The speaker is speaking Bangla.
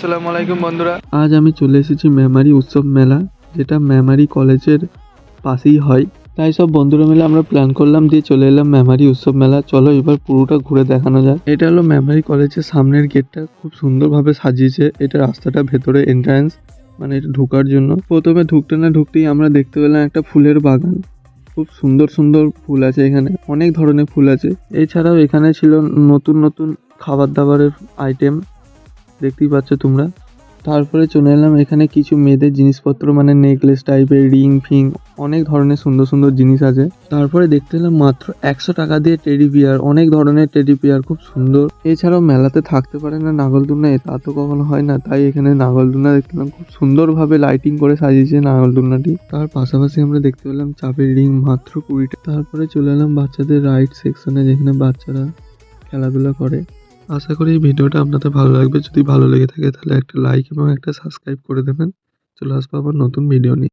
আসসালামু আলাইকুম বন্ধুরা। আজ আমি চলে এসেছি মেমারি উৎসব মেলা, যেটা মেমারি কলেজের পাশেই হয়। তাই সব বন্ধুরা মিলে আমরা প্ল্যান করলাম দিয়ে চলে এলাম মেমারি উৎসব মেলা। চলো এবার পুরোটা ঘুরে দেখানো যাক। এটা হলো মেমারি কলেজের সামনের গেটটা, খুব সুন্দরভাবে সাজিয়েছে। এটা রাস্তাটা ভেতরে এন্ট্রান্স, মানে এটা ঢোকার জন্য। প্রথমে ঢুকতে না ঢুকতেই আমরা দেখতে পেলাম একটা ফুলের বাগান। খুব সুন্দর সুন্দর ফুল আছে এখানে, অনেক ধরনের ফুল আছে। এছাড়াও এখানে ছিল নতুন নতুন খাবার দাবারের আইটেম, দেখতেই পাচ্ছ তোমরা। তারপরে চলে এলাম এখানে কিছু মেয়েদের জিনিসপত্র, মানে নেকলেস টাইপের, রিং ফিং, অনেক ধরনের সুন্দর সুন্দর জিনিস আছে। তারপরে দেখতে এলাম মাত্র 100 টাকা দিয়ে টেডি বিয়ার, অনেক ধরনের টেডি বিয়ার, খুব সুন্দর। এছাড়াও মেলাতে থাকতে পারে না নাগরদোলনায়, তা তো কখনো হয় না, তাই এখানে নাগরদোলনা দেখলাম। খুব সুন্দরভাবে লাইটিং করে সাজিয়েছে নাগরদোলনাটি। তার পাশাপাশি আমরা দেখতে পেলাম চাপের রিং, মাত্র 20 টাকা। তারপরে চলে এলাম বাচ্চাদের রাইড সেকশনে, যেখানে বাচ্চারা খেলাধুলা করে। আশা করি এই ভিডিওটা আপনাদের ভালো লাগবে। যদি ভালো লেগে থাকে তাহলে একটা লাইক এবং একটা সাবস্ক্রাইব করে দেবেন। চলে আসবো আবার নতুন ভিডিও নিয়ে।